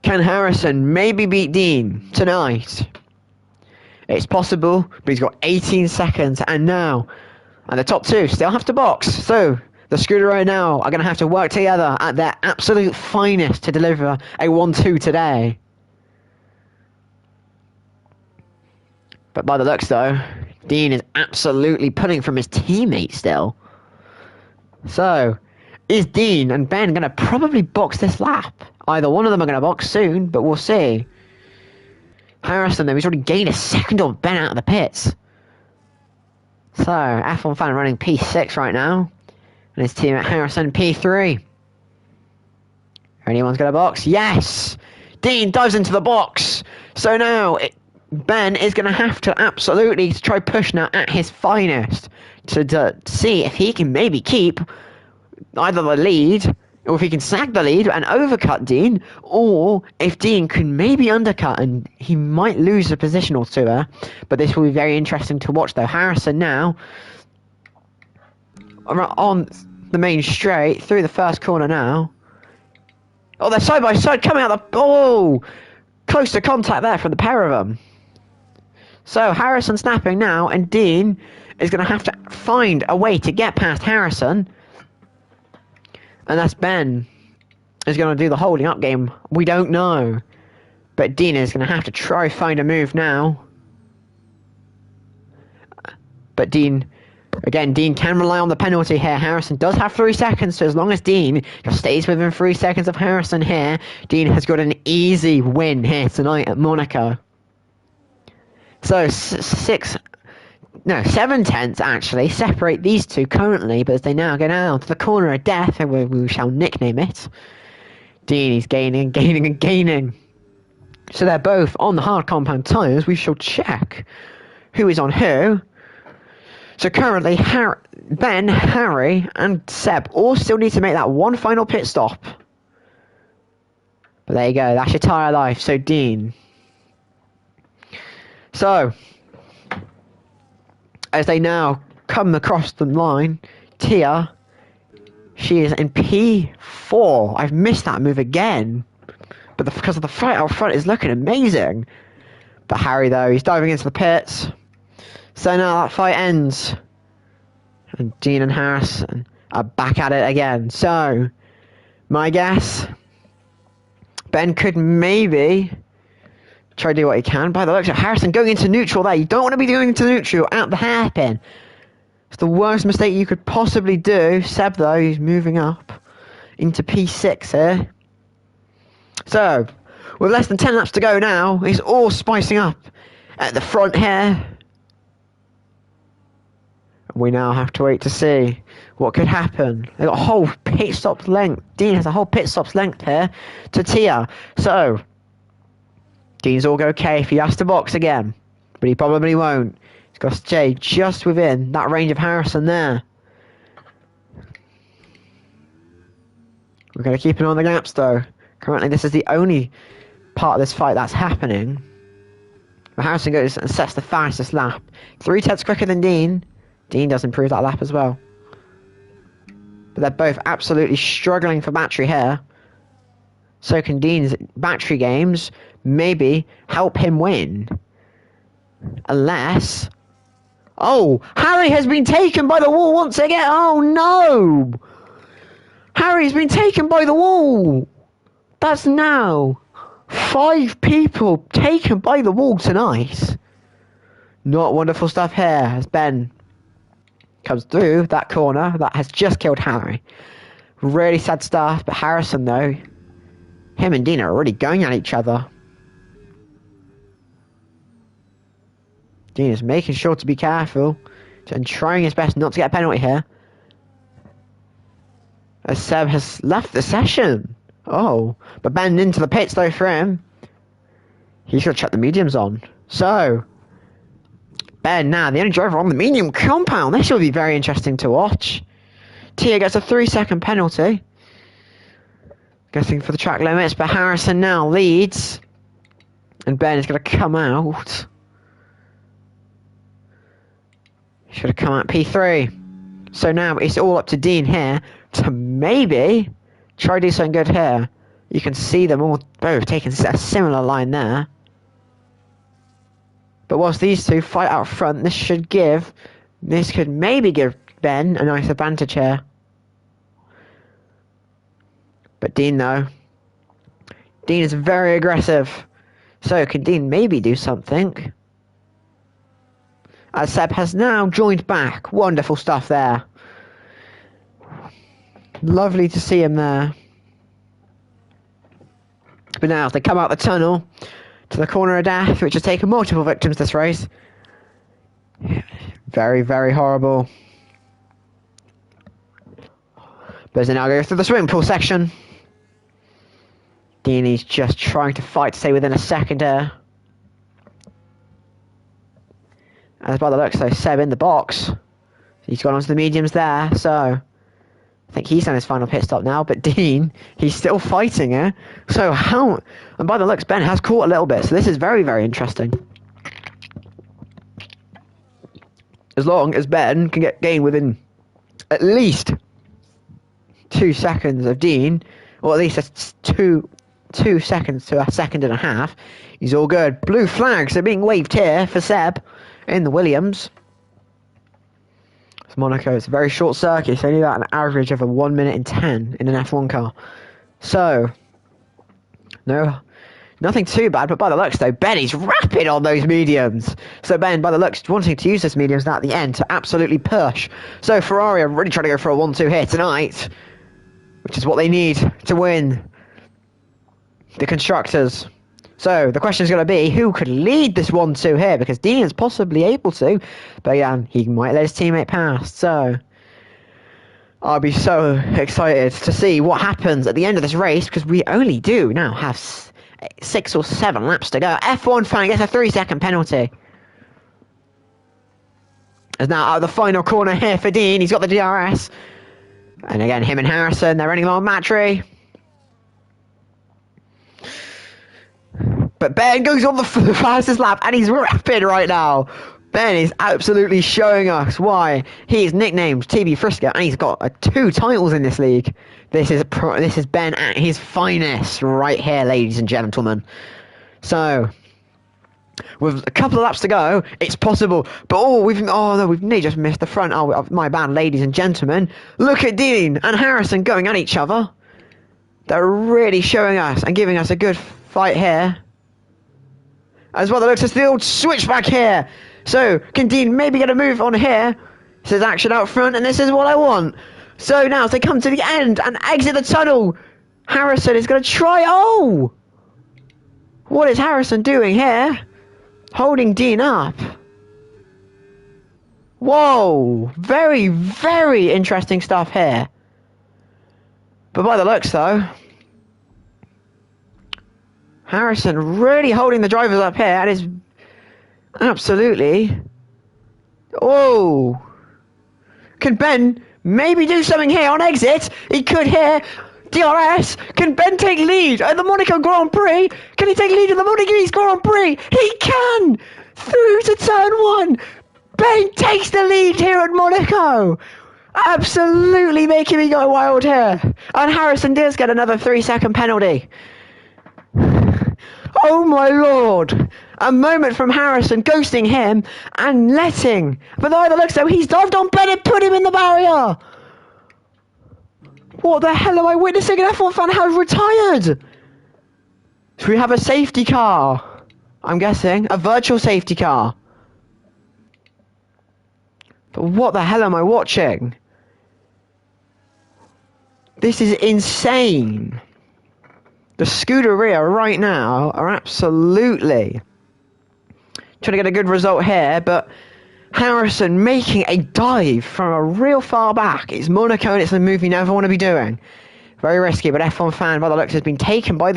Can Harrison maybe beat Dean tonight? It's possible, but he's got 18 seconds. And now, and the top two still have to box. So the Scuderia now are going to have to work together at their absolute finest to deliver a 1-2 today. But by the looks though, Dean is absolutely pulling from his teammate still. So, is Dean and Ben going to probably box this lap? Either one of them are going to box soon, but we'll see. Harrison, though, he's already gained a second on Ben out of the pits. So, F1 fan running P6 right now. And his team at Harrison, P3. Anyone's going to box? Yes! Dean dives into the box. So now, Ben is going to have to absolutely try push now at his finest to see if he can maybe keep either the lead, or if he can snag the lead and overcut Dean, or if Dean can maybe undercut and he might lose a position or two there. But this will be very interesting to watch though. Harrison now on the main straight through the first corner now. Oh, they're side by side coming out the... Oh! Close to contact there from the pair of them. So Harrison snapping now, and Dean is going to have to find a way to get past Harrison. And that's Ben is going to do the holding up game. We don't know. But Dean is going to have to try find a move now. But Dean can rely on the penalty here. Harrison does have 3 seconds, so as long as Dean just stays within 3 seconds of Harrison here, Dean has got an easy win here tonight at Monaco. So 7 tenths actually separate these two currently, but as they now go down to the corner of death, we shall nickname it, Dean is gaining. So they're both on the hard compound tyres. We shall check who is on who. So currently, Ben, Harry, and Seb all still need to make that one final pit stop. But there you go, that's your tyre life. So Dean. So, as they now come across the line, Tia, she is in P4. I've missed that move again. But because of the fight out front is looking amazing. But Harry, though, he's diving into the pits. So now that fight ends. And Dean and Harrison are back at it again. So, my guess, Ben could maybe try to do what he can. By the looks of Harrison going into neutral there. You don't want to be going into neutral at the hairpin. It's the worst mistake you could possibly do. Seb, though, he's moving up into P6 here. So, with less than 10 laps to go now, he's all spicing up at the front here. We now have to wait to see what could happen. They've got a whole pit stop length. Dean has a whole pit stop's length here to Tia. So, Dean's all okay if he has to box again. But he probably won't. He's got to stay just within that range of Harrison there. We're going to keep an eye on the gaps though. Currently this is the only part of this fight that's happening. But Harrison goes and sets the fastest lap. 3 tenths quicker than Dean. Dean does improve that lap as well. But they're both absolutely struggling for battery here. So can Dean's battery games maybe help him win? Unless... Oh! Harry has been taken by the wall once again! Oh no! Harry's been taken by the wall! That's now 5 people taken by the wall tonight. Not wonderful stuff here as Ben comes through that corner that has just killed Harry. Really sad stuff, but Harrison though, him and Dean are already going at each other. Dean is making sure to be careful and trying his best not to get a penalty here. As Seb has left the session. Oh, but Ben into the pits though for him. He's got to check the mediums on. So, Ben now, the only driver on the medium compound. This will be very interesting to watch. Tia gets a 3-second penalty. Getting for the track limits, but Harrison now leads. And Ben is going to come out. Should have come out P3. So now it's all up to Dean here to maybe try to do something good here. You can see them all both taking a similar line there. But whilst these two fight out front, this could maybe give Ben a nice advantage here. But Dean though, Dean is very aggressive. So can Dean maybe do something? As Seb has now joined back. Wonderful stuff there. Lovely to see him there. But now as they come out the tunnel to the corner of death, which has taken multiple victims this race. Very, very horrible. But as they now go through the swimming pool section, Deanie's just trying to fight to stay within a second here. As by the looks though, Seb in the box. He's gone onto the mediums there, so I think he's done his final pit stop now, but Dean, he's still fighting here. So how... And by the looks, Ben has caught a little bit, so this is very, very interesting. As long as Ben can gain within at least 2 seconds of Dean, or at least that's two seconds to a second and a half, he's all good. Blue flags are being waved here for Seb in the Williams. Monaco, it's a very short circuit. It's only about an average of a 1 minute and 10 in an F1 car. So, no, nothing too bad. But by the looks, though, Ben is rapid on those mediums. So Ben, by the looks, wanting to use this mediums now at the end to absolutely push. So Ferrari are really trying to go for a 1-2 here tonight, which is what they need to win the constructors. So the question is going to be, who could lead this 1-2 here? Because Dean is possibly able to, but yeah, he might let his teammate past. So I'll be so excited to see what happens at the end of this race, because we only do now have 6 or 7 laps to go. F1 fan gets a 3-second penalty. Is now out of the final corner here for Dean. He's got the DRS. And again, him and Harrison, they're running along Matry. But Ben goes on the fastest lap, and he's rapid right now. Ben is absolutely showing us why he is nicknamed TB Frisker, and he's got 2 titles in this league. This is Ben at his finest right here, ladies and gentlemen. So, with a couple of laps to go, it's possible. But we've nearly just missed the front. Oh, my bad, ladies and gentlemen. Look at Dean and Harrison going at each other. They're really showing us and giving us a good fight here. As well, it looks like the old switchback here. So, can Dean maybe get a move on here? This is action out front, and this is what I want. So now, as they come to the end and exit the tunnel, Harrison is going to try... Oh! What is Harrison doing here? Holding Dean up. Whoa! Very, very interesting stuff here. But by the looks, though... Harrison really holding the drivers up here, and is absolutely... Oh! Can Ben maybe do something here on exit? He could here. DRS. Can Ben take lead at the Monaco Grand Prix? Can he take lead in the Monaco Grand Prix? He can! Through to turn 1. Ben takes the lead here at Monaco. Absolutely making me go wild here. And Harrison does get another 3-second penalty. Oh my lord! A moment from Harrison ghosting him and letting. But by the looks though, he's dived on Ben and put him in the barrier! What the hell am I witnessing? An F1 fan has retired! So we have a safety car. I'm guessing. A virtual safety car. But what the hell am I watching? This is insane. The Scuderia right now are absolutely trying to get a good result here, but Harrison making a dive from a real far back. It's Monaco and it's a move you never want to be doing. Very risky, but F1 fan by the looks has been taken by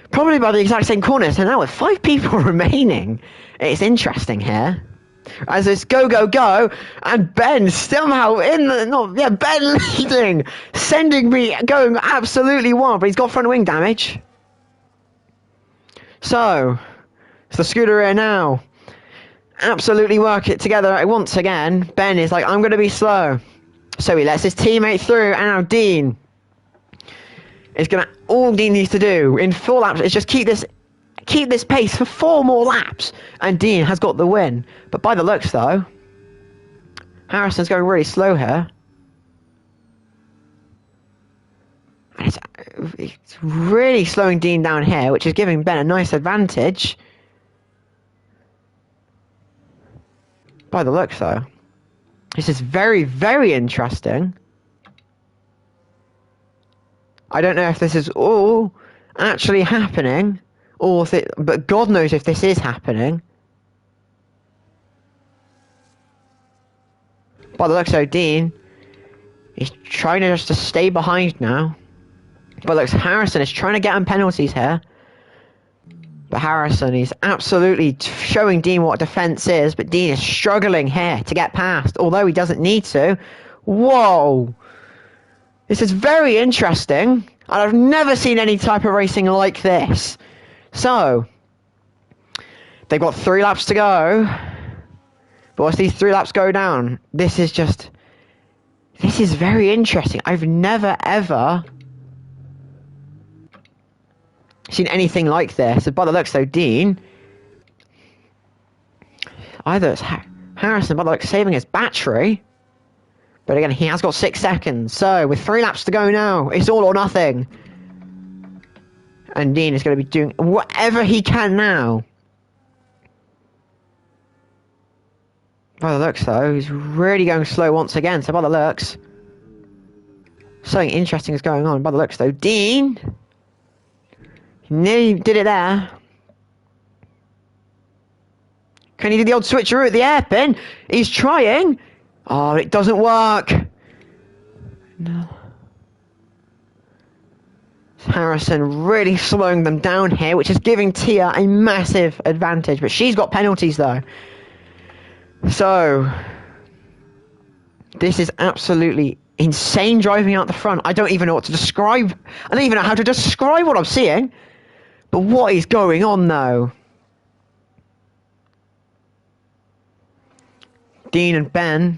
probably by the exact same corner. So now with 5 people remaining, it's interesting here. As it's go, go, go, and Ben somehow Ben leading, sending me going absolutely wild, but he's got front wing damage. So, it's the Scuderia now. Absolutely work it together once again. Ben is like, I'm going to be slow. So he lets his teammate through, and now Dean is going to, all Dean needs to do in 4 laps is just keep this pace for 4 more laps, and Dean has got the win. But by the looks though, Harrison's going really slow here, and it's really slowing Dean down here, which is giving Ben a nice advantage. By the looks though, this is very, very interesting. I don't know if this is all actually happening, or if but God knows if this is happening. By the looks of Dean, he's trying to just to stay behind now. But looks Harrison is trying to get him penalties here. But Harrison is absolutely showing Dean what defence is, but Dean is struggling here to get past, although he doesn't need to. Whoa! This is very interesting, and I've never seen any type of racing like this. So, they've got 3 laps to go. But once these 3 laps go down, this is very interesting. I've never ever seen anything like this. And by the looks though, Dean, either it's Harrison, by the looks, saving his battery. But again, he has got 6 seconds. So, with 3 laps to go now, it's all or nothing. And Dean is going to be doing whatever he can now. By the looks, though, he's really going slow once again. So, by the looks, something interesting is going on. By the looks, though, Dean nearly did it there. Can he do the old switcheroo at the hairpin? He's trying. Oh, it doesn't work. No. Harrison really slowing them down here, which is giving Tia a massive advantage. But she's got penalties, though. So, this is absolutely insane driving out the front. I don't even know what to describe. I don't even know how to describe what I'm seeing. But what is going on though? Dean and Ben,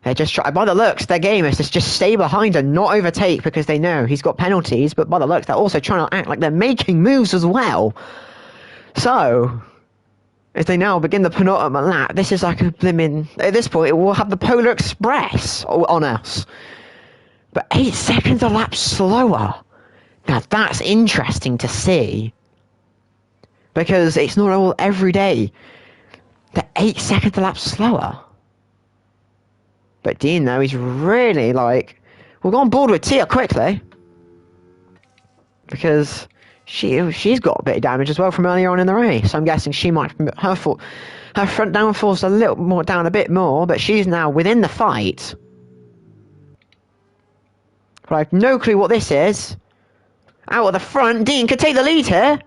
they're just trying, by the looks, their game is to just stay behind and not overtake because they know he's got penalties, but by the looks, they're also trying to act like they're making moves as well. So, as they now begin the penultimate lap, this is like a blimmin', at this point, we'll have the Polar Express on us. But 8 seconds a lap slower. Now that's interesting to see. Because it's not all every day. They're 8 seconds a lap slower. But Dean, though, he's really like, we'll go on board with Tia quickly. Because she's got a bit of damage as well from earlier on in the race. I'm guessing she might, her front downforce a little more down a bit more, but she's now within the fight. But I have no clue what this is. Out of the front, Dean could take the lead here.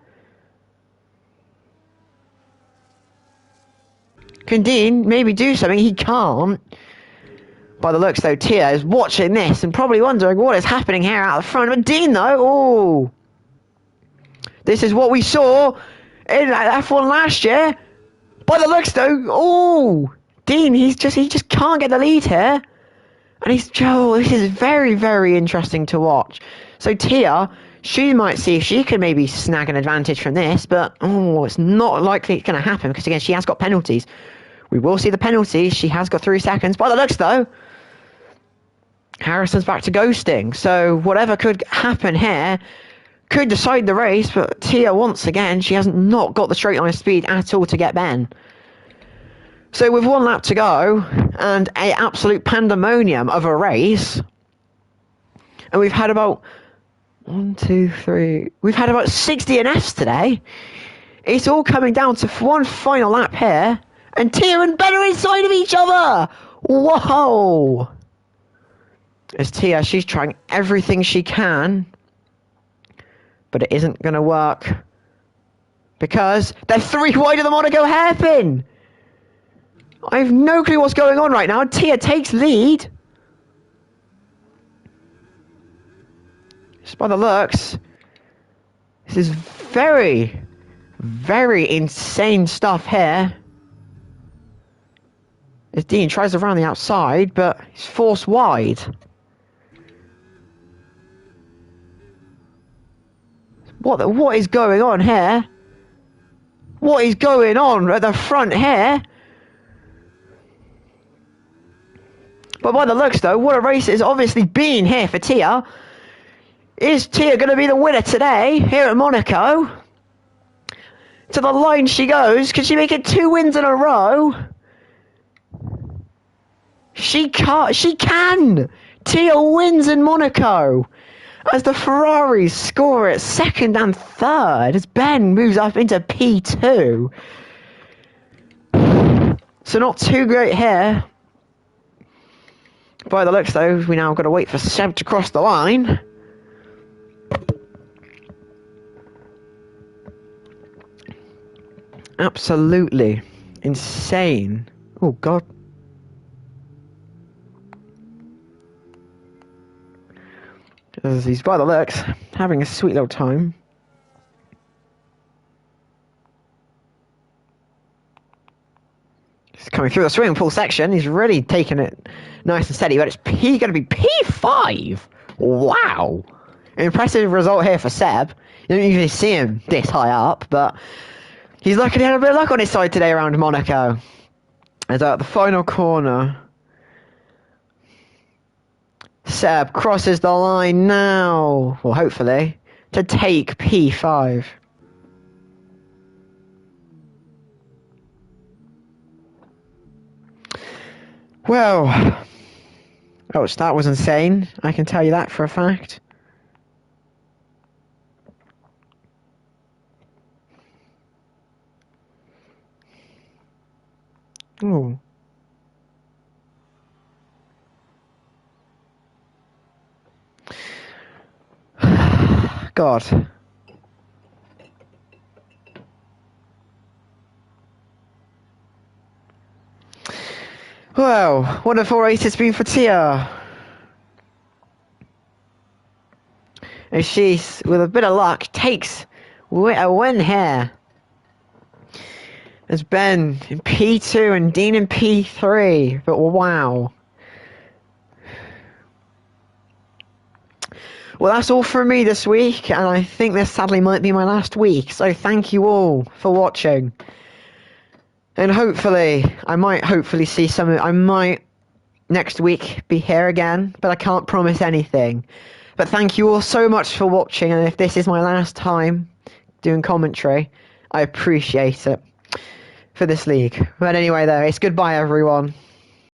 Can Dean maybe do something? He can't. By the looks though, Tia is watching this and probably wondering what is happening here out the front. But Dean though, oh, this is what we saw in F1 last year. By the looks though, oh, Dean, he just can't get the lead here. And this is very, very interesting to watch. So Tia, she might see if she can maybe snag an advantage from this, but it's not likely it's going to happen because again, she has got penalties. We will see the penalties. She has got 3 seconds. By the looks though, Harrison's back to ghosting. So whatever could happen here could decide the race, but Tia, once again, she hasn't not got the straight line speed at all to get Ben. So with 1 lap to go and an absolute pandemonium of a race, and we've had about 1, 2, 3, we've had about 60 DNFs today. It's all coming down to one final lap here, and Tia and Ben are inside of each other. Whoa! As Tia, she's trying everything she can, but it isn't going to work because they're 3 wide of the Monaco hairpin. I have no clue what's going on right now. Tia takes lead. Just by the looks, this is very, very insane stuff here. As Dean tries to run the outside, but he's forced wide. What is going on here? What is going on at the front here? But by the looks though, what a race it has obviously been here for Tia. Is Tia going to be the winner today here at Monaco? To the line she goes. Can she make it 2 wins in a row? She can't. She can. Tia wins in Monaco. As the Ferraris score at 2nd and 3rd. As Ben moves up into P2. So not too great here. By the looks though, we now got to wait for Seb to cross the line. Absolutely insane. Oh god. As he's by the looks, having a sweet little time. He's coming through the swimming pool section. He's really taking it nice and steady, but it's going to be P5. Wow. Impressive result here for Seb. You don't usually see him this high up, but he's lucky to have a bit of luck on his side today around Monaco. As at the final corner, Seb crosses the line now, well hopefully, to take P5. Well, that was insane, I can tell you that for a fact. Oh. God. Well, wonderful race it's been for Tia. And she's, with a bit of luck, takes a win here. There's Ben in P2 and Dean in P3. But wow. Well, that's all from me this week, and I think this sadly might be my last week. So thank you all for watching. And hopefully, I might see I might next week be here again, but I can't promise anything. But thank you all so much for watching, and if this is my last time doing commentary, I appreciate it for this league. But anyway, though, it's goodbye, everyone.